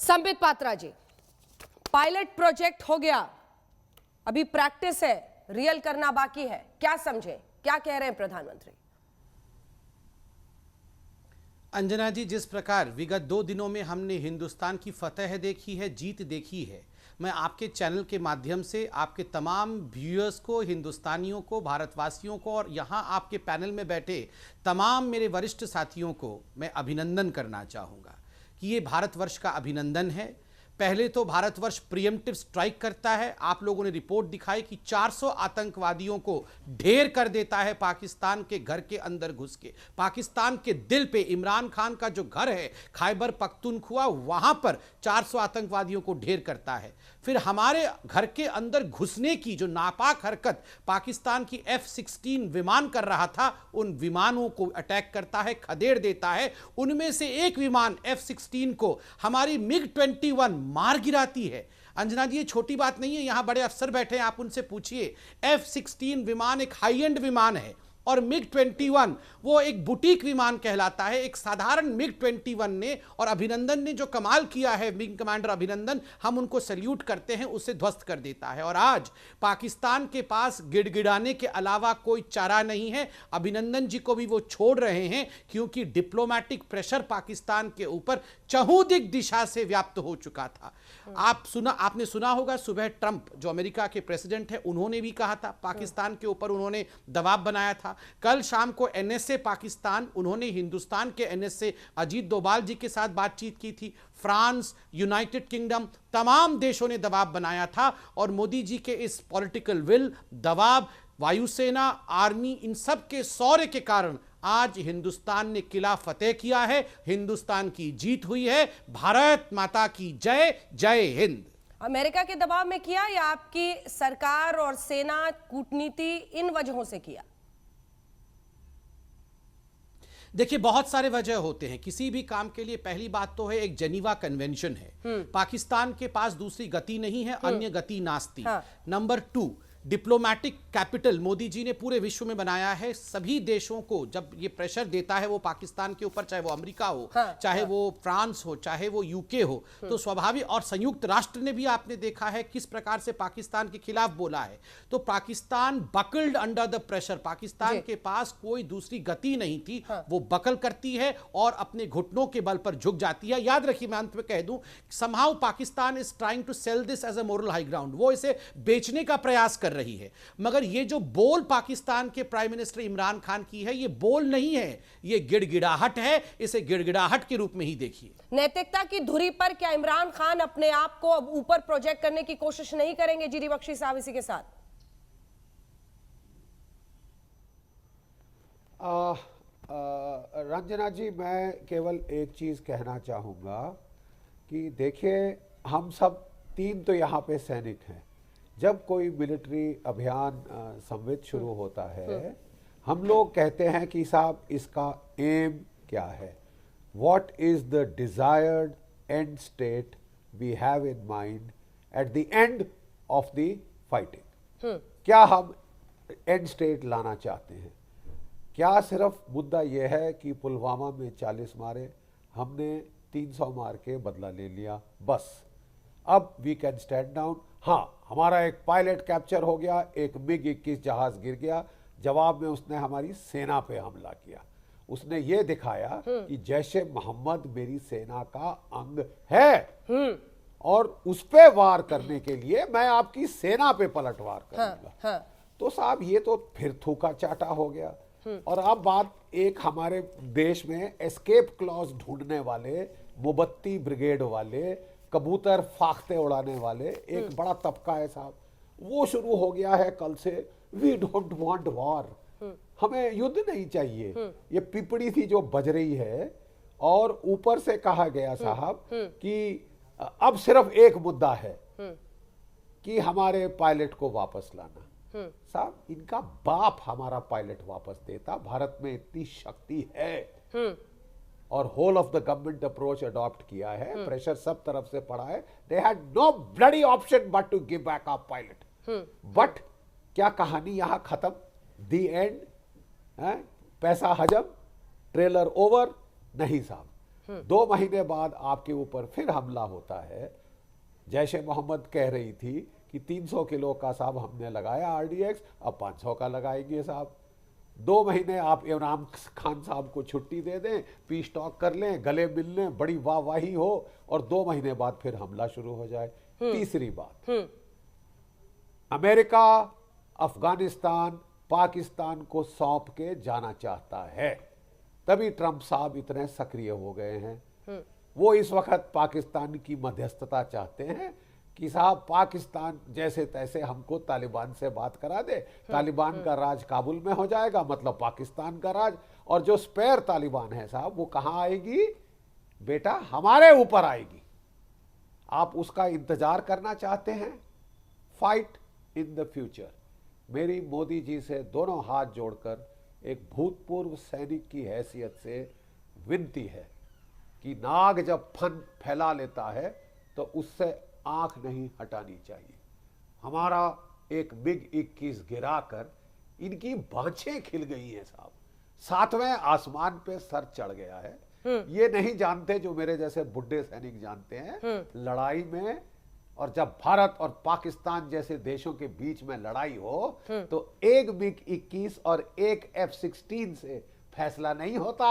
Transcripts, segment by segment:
संबित पात्रा जी, pilot project हो गया, अभी प्रैक्टिस है, रियल करना बाकी है, क्या समझे, क्या कह रहे हैं प्रधानमंत्री? अंजना जी, जिस प्रकार विगत 2 दिनों में हमने हिंदुस्तान की फतह देखी है, जीत देखी है, मैं आपके चैनल के माध्यम से आपके तमाम व्यूअर्स को, हिंदुस्तानियों को, भारतवासियों को और यहाँ आपके पैनल में बैठे तमाम मेरे वरिष्ठ साथियों को मैं अभिनंदन करना चाहूँगा कि ये भारतवर्ष का अभिनंदन है। पहले तो भारतवर्ष प्रीएम्प्टिव स्ट्राइक करता है। आप लोगों ने रिपोर्ट दिखाई कि 400 आतंकवादियों को ढेर कर देता है पाकिस्तान के घर के अंदर घुस के। पाकिस्तान के दिल पे इमरान खान का जो घर है खैबर पख्तूनख्वा, वहां पर 400 आतंकवादियों को ढेर करता है। फिर हमारे घर के अंदर घुसने की जो नापाक हरकत पाकिस्तान की F-16 विमान कर रहा था, उन विमानों को अटैक करता है, खदेड़ देता है। उनमें से एक विमान F-16 को हमारी MiG-21 मार गिराती है। अंजना जी, ये छोटी बात नहीं है, यहां बड़े अफसर बैठे हैं, आप उनसे पूछिए। F-16 विमान एक हाई एंड विमान है और MiG-21 वो एक बुटीक विमान कहलाता है। एक साधारण MiG-21 ने, और अभिनंदन ने जो कमाल किया है, विंग कमांडर अभिनंदन, हम उनको सल्यूट करते हैं, उसे ध्वस्त कर देता है। और आज पाकिस्तान के पास गिड़गिड़ाने के अलावा कोई चारा नहीं है। अभिनंदन जी को भी वो छोड़ रहे हैं क्योंकि डिप्लोमैटिक प्रेशर पाकिस्तान के ऊपर चहुंदिक दिशा से व्याप्त हो चुका था। आपने सुना होगा, सुबह ट्रंप जो अमेरिका के प्रेसिडेंट है, उन्होंने भी कहा था पाकिस्तान के ऊपर, उन्होंने दबाव बनाया था। कल शाम को NSA पाकिस्तान, उन्होंने हिंदुस्तान के NSA अजीत डोभाल जी के साथ बातचीत की थी। फ्रांस, यूनाइटेड किंगडम, तमाम देशों ने दबाव बनाया था और मोदी जी के इस पॉलिटिकल विल, दबाव, वायुसेना, आर्मी, इन सब के शौर्य के कारण आज हिंदुस्तान ने किला फतेह किया है। हिंदुस्तान की जीत हुई है। भारत माता की जय, जय हिंद। अमेरिका के दबाव में किया या आपकी सरकार और सेना, कूटनीति, इन वजहों से किया? देखिए, बहुत सारे वजह होते हैं किसी भी काम के लिए। पहली बात तो है, एक जेनीवा कन्वेंशन है। पाकिस्तान के पास दूसरी गति नहीं है, अन्य गति नास्ती। हाँ। Number 2, diplomatic capital Modi ji ने पूरे विश्व में बनाया है। सभी देशों को जब ये प्रेशर देता है वो पाकिस्तान के ऊपर, चाहे वो अमेरिका हो, चाहे वो फ्रांस हो, चाहे वो यूके हो, तो स्वाभाविक, और संयुक्त राष्ट्र ने भी आपने देखा है किस प्रकार से पाकिस्तान के खिलाफ बोला है। तो Pakistan buckled under the pressure. Pakistan के पास कोई दूसरी गति नहीं थी। वो बकल करती है और अपने घुटनों के बल पर झुक जाती है। याद रखिए, मैं अंत में कह दूं, somehow Pakistan is trying to sell this as a moral high ground. वो इसे बेचने का प्रयास कर रही है, मगर ये जो बोल पाकिस्तान के प्राइम मिनिस्टर इमरान खान की है, ये बोल नहीं है, ये गिड़गिड़ाहट है। इसे गिड़गिड़ाहट के रूप में ही देखिए। नैतिकता की धुरी पर क्या इमरान खान अपने आप को अब ऊपर प्रोजेक्ट करने की कोशिश नहीं करेंगे? जीडी बख्शी साहब इसी के साथ। रंजना जी, मैं केवल एक चीज कहना चाहूंगा कि देखिए, हम सब 3 तो यहाँ पे सैनिक हैं। जब कोई मिलिट्री अभियान संवित शुरू होता है, हम लोग कहते हैं कि साहब इसका एम क्या है, what is the desired end state we have in mind at the end of the fighting. क्या हम एंड स्टेट लाना चाहते हैं? क्या सिर्फ मुद्दा यह है कि पुलवामा में 40 मारे, हमने 300 मार के बदला ले लिया, बस अब वी कैन स्टैंड डाउन? हाँ, हमारा एक पायलट कैप्चर हो गया, एक MiG-21 जहाज गिर गया, जवाब में उसने हमारी सेना पे हमला किया। उसने ये दिखाया कि जैशे मोहम्मद मेरी सेना का अंग है और उस पे वार करने के लिए मैं आपकी सेना पे पलटवार करूंगा। तो साहब, ये तो फिर थूका चाटा हो गया। और अब बात एक हमारे देश में एस्केप क्लॉज ढूंढने वाले, मोमबत्ती ब्रिगेड वाले, कबूतर फाख्ते उड़ाने वाले एक बड़ा तबका है साहब, वो शुरू हो गया है कल से। वी डोंट वांट वॉर, हमें युद्ध नहीं चाहिए। ये पिपड़ी थी जो बज रही है, और ऊपर से कहा गया साहब कि अब सिर्फ एक मुद्दा है कि हमारे पायलट को वापस लाना। साहब, इनका बाप हमारा पायलट वापस देता। भारत में इतनी शक्ति है और whole of the government approach adopt किया है, प्रेशर सब तरफ से पड़ा है। They had no bloody option but to give back our pilot. But क्या कहानी यहां खत्म? The end? पैसा हजम, ट्रेलर ओवर? नहीं साहब, 2 महीने बाद आपके ऊपर फिर हमला होता है। जैश ए मोहम्मद कह रही थी कि 300 किलो का साहब हमने लगाया आरडीएक्स, अब 500 का लगाएंगे साहब। 2 महीने आप इमरान खान साहब को छुट्टी दे दें, पीस टॉक कर लें, गले मिल लें, बड़ी वाहवाही हो, और 2 महीने बाद फिर हमला शुरू हो जाए। तीसरी बात, अमेरिका अफगानिस्तान पाकिस्तान को सौंप के जाना चाहता है, तभी ट्रंप साहब इतने सक्रिय हो गए हैं। वो इस वक्त पाकिस्तान की मध्यस्थता चाहते हैं कि साहब पाकिस्तान जैसे तैसे हमको तालिबान से बात करा दे, तालिबान का राज काबुल में हो जाएगा, मतलब पाकिस्तान का राज, और जो स्पेयर तालिबान है साहब वो कहां आएगी बेटा, हमारे ऊपर आएगी। आप उसका इंतजार करना चाहते हैं? Fight in the future. मेरी मोदी जी से दोनों हाथ जोड़कर एक भूतपूर्व सैनिक की हैसियत से विनती है कि नाग जब फन फैला लेता है तो उससे आंख नहीं हटानी चाहिए। हमारा एक MiG-21 गिराकर इनकी बाँछें खिल गई हैं साहब, 7वें आसमान पे सर चढ़ गया है। ये नहीं जानते जो मेरे जैसे बुढ़े सैनिक जानते हैं लड़ाई में, और जब भारत और पाकिस्तान जैसे देशों के बीच में लड़ाई हो तो एक MiG-21 और एक F-16 से फैसला नहीं होता।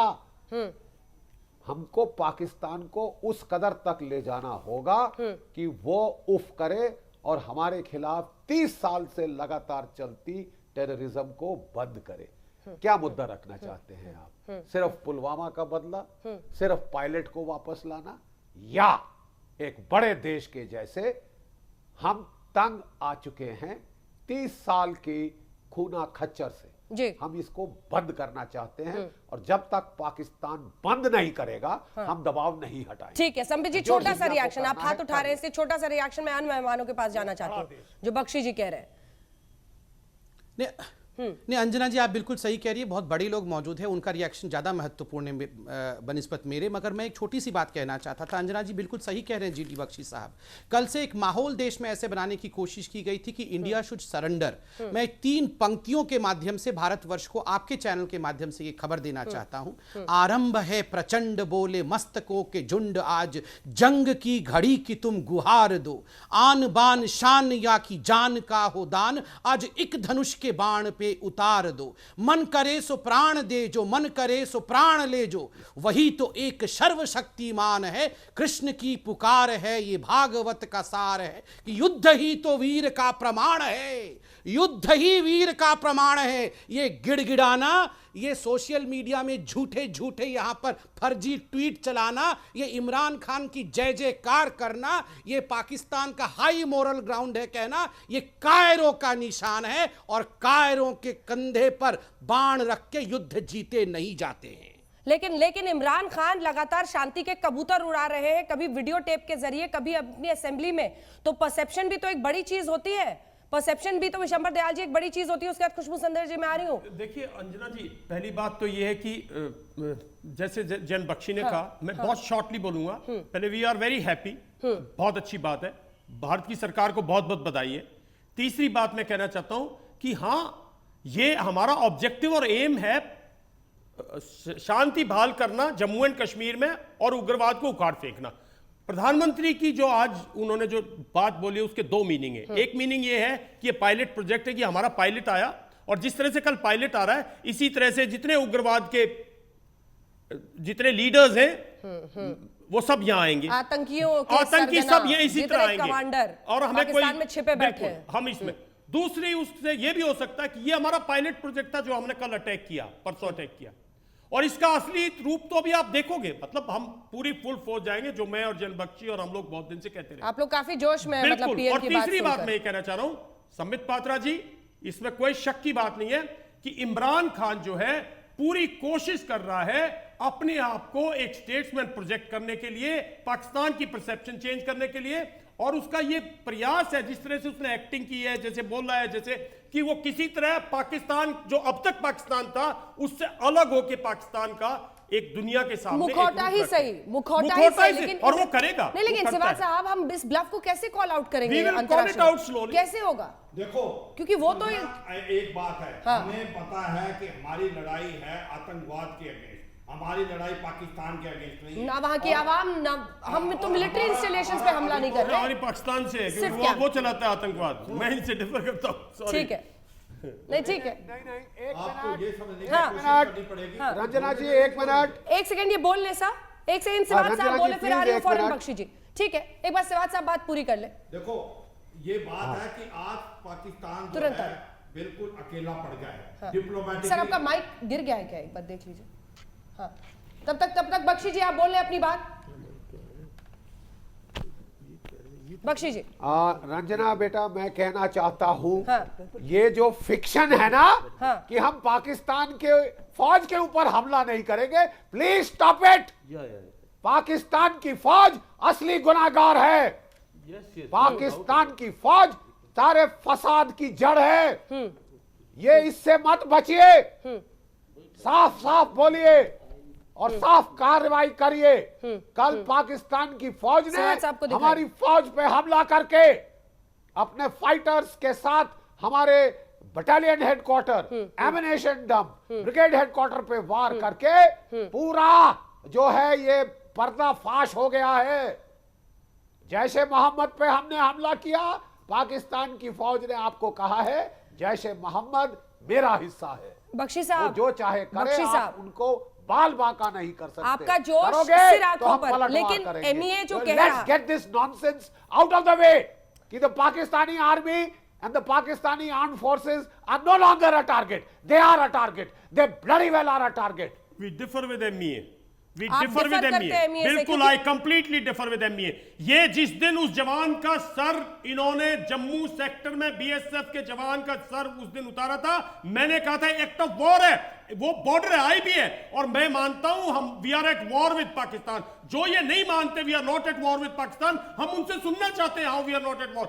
हमको पाकिस्तान को उस कदर तक ले जाना होगा कि वो उफ करे और हमारे खिलाफ 30 साल से लगातार चलती टेररिज्म को बंद करे। क्या मुद्दा रखना चाहते हैं आप? सिर्फ पुलवामा का बदला, सिर्फ पायलट को वापस लाना, या एक बड़े देश के जैसे हम तंग आ चुके हैं 30 साल की खूना खच्चर से जी। हम इसको बंद करना चाहते हैं, और जब तक पाकिस्तान बंद नहीं करेगा हम दबाव नहीं हटाएंगे। ठीक है संबित जी, जो छोटा सा दुनिया को रिएक्शन, आप करना हाथ है, उठा रहे हैं, करिए। इससे छोटा सा रिएक्शन मैं अन्य मेहमानों के पास जाना चाहती हूँ जो बख्शी जी कह रहे हैं। नहीं अंजना जी, आप बिल्कुल सही कह रही है, बहुत बड़े लोग मौजूद हैं, उनका रिएक्शन ज़्यादा महत्वपूर्ण है बनिस्बत मेरे। मगर मैं एक छोटी सी बात कहना चाहता था। अंजना जी बिल्कुल सही कह रहे हैं GD बख्शी साहब। कल से एक माहौल देश में ऐसे बनाने की कोशिश की गई थी कि इंडिया शुड सरेंडर। मैं 3 पंक्तियों के माध्यम से भारतवर्ष को आपके चैनल के माध्यम से ये खबर देना चाहता हूँ। आरंभ है प्रचंड बोले मस्तकों के झुंड, आज जंग की घड़ी की तुम गुहार दो, आन बान शान या की जान का हो दान, आज एक धनुष के बाण पे उतार दो, मन करे सो प्राण दे जो, मन करे सो प्राण ले जो, वही तो एक सर्वशक्तिमान है, कृष्ण की पुकार है, ये भागवत का सार है कि युद्ध ही तो वीर का प्रमाण है, युद्ध ही वीर का प्रमाण है। ये गिड़गिड़ाना, ये सोशल मीडिया में झूठे झूठे यहां पर फर्जी ट्वीट चलाना, ये इमरान खान की जय जयकार करना, ये पाकिस्तान का हाई मोरल ग्राउंड है कहना, ये कायरों का निशान है, और कायरों के कंधे पर बाण रख के युद्ध जीते नहीं जाते हैं। लेकिन इमरान खान लगातार शांति के कबूतर उड़ा रहे हैं, कभी वीडियो टेप के जरिए, कभी अपनी असेंबली में। तो परसेप्शन भी तो एक बड़ी चीज होती है, परसेप्शन भी तो विशंबर दयाल जी एक बड़ी चीज होती है। उसके बाद खुशबू संदर जी मैं आ रही हूँ। देखिए अंजना जी, पहली बात तो ये है कि जैसे जैन बख्शी ने कहा, मैं बहुत शॉर्टली बोलूंगा। पहले वी आर वेरी हैप्पी, बहुत अच्छी बात है, भारत की सरकार को बहुत बहुत बधाई है। तीसरी बात मैं कहना चाहता हूं कि हाँ, ये हमारा ऑब्जेक्टिव और एम है शांति बहाल करना जम्मू एंड कश्मीर में और उग्रवाद को उखाड़ फेंकना। प्रधानमंत्री की जो आज उन्होंने जो बात बोली उसके 2 मीनिंग है। एक मीनिंग ये है कि ये पायलट प्रोजेक्ट है कि हमारा पायलट आया, और जिस तरह से कल पायलट आ रहा है इसी तरह से जितने उग्रवाद के जितने लीडर्स हैं वो सब यहाँ आएंगे, आतंकी सब ये इसी तरह आएंगे, कमांडर और हमें पाकिस्तान में छिपे बैठे हैं। हम इसमें दूसरी उससे ये भी हो सकता है कि ये हमारा पायलट प्रोजेक्ट था जो हमने कल अटैक किया, परसों अटैक किया, और इसका असली रूप तो अभी आप देखोगे। मतलब हम पूरी फुल फोर्स जाएंगे, जो मैं और जैन बख्शी और हम लोग बहुत दिन से कहते रहे। आप लोग काफी जोश में हैं, मतलब बिल्कुल। और तीसरी बात मैं ये कहना चाह रहा हूं संबित पात्रा जी, इसमें कोई शक की बात नहीं है कि इमरान खान जो है पूरी कोशिश कर रहा है अपने आप को एक स्टेट्समैन प्रोजेक्ट करने के लिए, पाकिस्तान की परसेप्शन चेंज करने के लिए, और उसका ये प्रयास है जिस तरह से उसने एक्टिंग की है, जैसे बोल रहा है जैसे कि वो किसी तरह पाकिस्तान जो अब तक पाकिस्तान था उससे अलग होकर पाकिस्तान का एक दुनिया के सामने मुखौटा ही सही, मुखौटा ही सही, लेकिन और वो करेगा नहीं। लेकिन सिवाल साहब, हम इस ब्लफ को कैसे कॉल आउट करेंगे? कैसे होगा? देखो, क्योंकि वो तो एक बात है, हमें पता है कि हमारी लड़ाई है आतंकवाद के अगेंस्ट। हमारी लड़ाई पाकिस्तान के अगेंस्ट नहीं है। ना वहाँ की आवाम ना हम तो मिलिट्री इंस्टॉलेशंस पे हमला नहीं कर रहे। हमारी पाकिस्तान से है, सिर्फ क्योंकि क्या? वो चलाता है आतंकवाद। मैं इनसे डिफर करता हूँ, सॉरी। ठीक है, नहीं ठीक है। नहीं, एक आपको मिनट, ये समझने की हाँ। कोशिश करनी पड़ेगी। रंजना जी एक मिनट। एक सेकंड ये बोल ले सा, एक सेकंड सिवाज रंजना साहब जी, बोले, फिर आ रही हूँ please, एक फौरन मिनट। बख्शी जी। ठीक है, एक बार सिवाज साहब बात पूरी कर ले। देखो ये बात है कि आज पाकिस्तान जो तुरंत है आ। बिल्कुल अकेला पड़ गया है हाँ। डिप्लोमेटिक। सर आपका माइक गिर गया है क्या, एक बार देख लीजिए। हाँ, तब तक बख्शी जी आप बोल रहे अपनी बात। बख्शी जी। रंजना बेटा मैं कहना चाहता हूँ हाँ। ये जो फिक्शन है ना हाँ। कि हम पाकिस्तान के फौज के ऊपर हमला नहीं करेंगे, प्लीज स्टॉप इट। पाकिस्तान की फौज असली गुनाहगार है। पाकिस्तान की फौज सारे फसाद की जड़ है। ये इससे मत बचिए, साफ साफ बोलिए और साफ कार्रवाई करिए। कल पाकिस्तान की फौज ने सिराज साहब को दिखाइए। हमारी फौज पे हमला करके अपने फाइटर्स के साथ हमारे battalion headquarter, ammunition dump, brigade headquarter पे वार करके पूरा जो है ये पर्दाफाश हो गया है। जैशे मोहम्मद पे हमने हमला किया, पाकिस्तान की फौज ने आपको कहा है जैशे मोहम्मद मेरा हिस्सा है। बख्शी वो साहब, जो चाहे करे, बख्शी आप साहब, उनको बाल बाका नहीं कर सकते। आपका जोश करोगे सिर आंखों तो हम पर, पलटवार लेकिन करेंगे। MEA जो So कह let's रहा- get this nonsense out of the way कि the Pakistani army and the Pakistani armed forces are no longer a target. They are a target. They bloody well are a target. We differ with MEA. We आप differ with differ करते हैं MEA से, बिल्कुल, क्योंकि- I completely differ with MEA। ये जिस दिन उस जवान का सर इन्होंने जम्मू सेक्टर में BSF के जवान का सर उस दिन उतारा था, मैंने कहा था एक्ट ऑफ वॉर है, वो बॉर्डर आई भी है। और मैं मानता हूं हम we are at war with Pakistan. जो ये नहीं मानते we are not at war with Pakistan, हम उनसे सुनना चाहते हैं how we are not at war.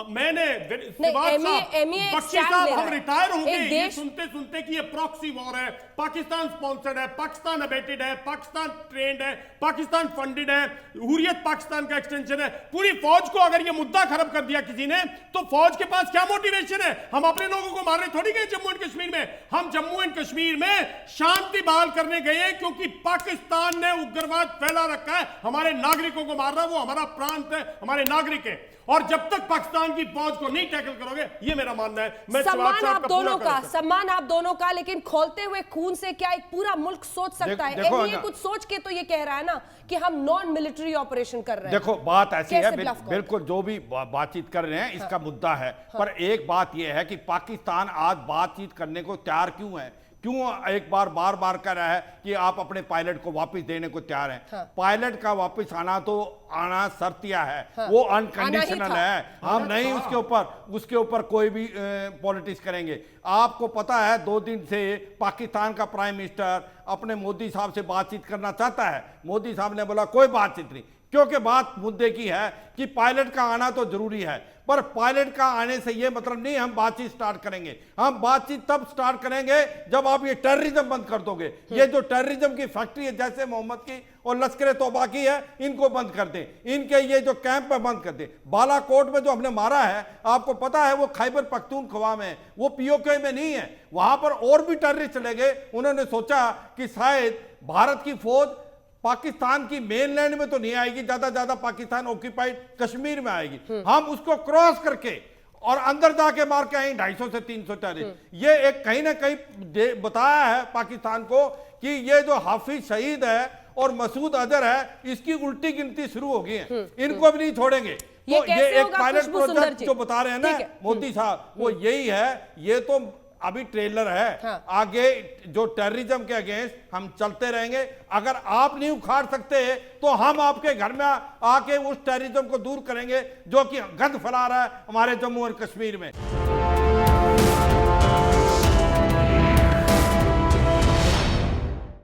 मैंने MEA बख्शी stand साहब ले रहा हम है। रिटायर हो गए एक ये देश- सुनते सुनते कि ये प्रॉक्सी वॉर है, पाकिस्तान स्पॉन्सर्ड है, पाकिस्तान अबेटेड है, पाकिस्तान ट्रेंड है, पाकिस्तान फंडेड है, हुर्रियत पाकिस्तान का एक्सटेंशन है। पूरी फौज को अगर ये मुद्दा खत्म कर दिया किसी ने, तो फौज के पास क्या मोटिवेशन है? हम अपने लोगों को मारने थोड़ी गए जम्मू एंड कश्मीर में। हम जम्मू एंड कश्मीर में शांति बहाल करने गए हैं, क्योंकि पाकिस्तान ने उग्रवाद फैला रखा है, हमारे नागरिकों को मार रहा है। वो हमारा प्रांत है, हमारे नागरिक है, और जब तक पाकिस्तान की फौज को नहीं टैकल करोगे, ये मेरा मानना है। मैं सम्मान सिवाज साहब आप का पूरा दोनों का, करता हूं। सम्मान आप दोनों का, लेकिन खोलते हुए खून से क्या एक पूरा मुल्क सोच सकता है? देखो MEA ना- कुछ सोच के तो ये कह रहा है ना कि हम नॉन मिलिट्री ऑपरेशन कर रहे हैं। देखो बात ऐसी कैसे है, bluff कौन? बिल्कुल जो भी बातचीत कर रहे हैं इसका मुद्दा है। पर एक बात यह है कि पाकिस्तान आज बातचीत करने को तैयार क्यों है? क्यों एक बार बार बार कह रहा है कि आप अपने पायलट को वापस देने को तैयार हैं? पायलट का वापस आना तो आना शर्तिया है, वो अनकंडीशनल है। हम नहीं उसके ऊपर कोई भी पॉलिटिक्स करेंगे। आपको पता है 2 दिन से पाकिस्तान का प्राइम मिनिस्टर अपने मोदी साहब से बातचीत करना चाहता है। मोदी साहब ने बोला कोई बातचीत नहीं, क्योंकि बात मुद्दे की है कि पायलट का आना तो जरूरी है, पर पायलट का आने से यह मतलब नहीं हम बातचीत स्टार्ट करेंगे। हम बातचीत तब स्टार्ट करेंगे जब आप ये टेररिज्म बंद कर दोगे। ये जो टेररिज्म की फैक्ट्री है जैसे मोहम्मद की और लश्कर तौबा की है, इनको बंद कर दें। इनके ये जो कैंप है बंद कर दें। बालाकोट में जो हमने मारा है, आपको पता है वो खैबर पख्तूनख्वा में, वो POK में नहीं है। वहां पर और भी टेररिस्ट चले गए। उन्होंने सोचा कि शायद भारत की फौज पाकिस्तान की मेनलैंड में तो नहीं आएगी, ज्यादा पाकिस्तान ऑक्यूपाइड कश्मीर में आएगी। हम उसको क्रॉस करके और अंदर जाके मार के आए 250 से 300 टेररिस्ट। ये एक कहीं ना कहीं बताया है पाकिस्तान को कि ये जो हाफिज शहीद है और मसूद अजहर है, इसकी उल्टी गिनती शुरू हो गई है। इनको भी नहीं छोड़ेंगे। ये तो कैसे ये एक होगा, पायलट खुशबू सुंदर प्रोजेक्ट जी? जो बता रहे हैं ना ठीक है। मोदी साहब, वो यही है। ये तो अभी ट्रेलर है। हाँ। आगे जो टेररिज्म के अगेंस्ट हम चलते रहेंगे। अगर आप नहीं उखाड़ सकते तो हम आपके घर में आके उस टेररिज्म को दूर करेंगे जो कि गंद फैला रहा है हमारे जम्मू और कश्मीर में।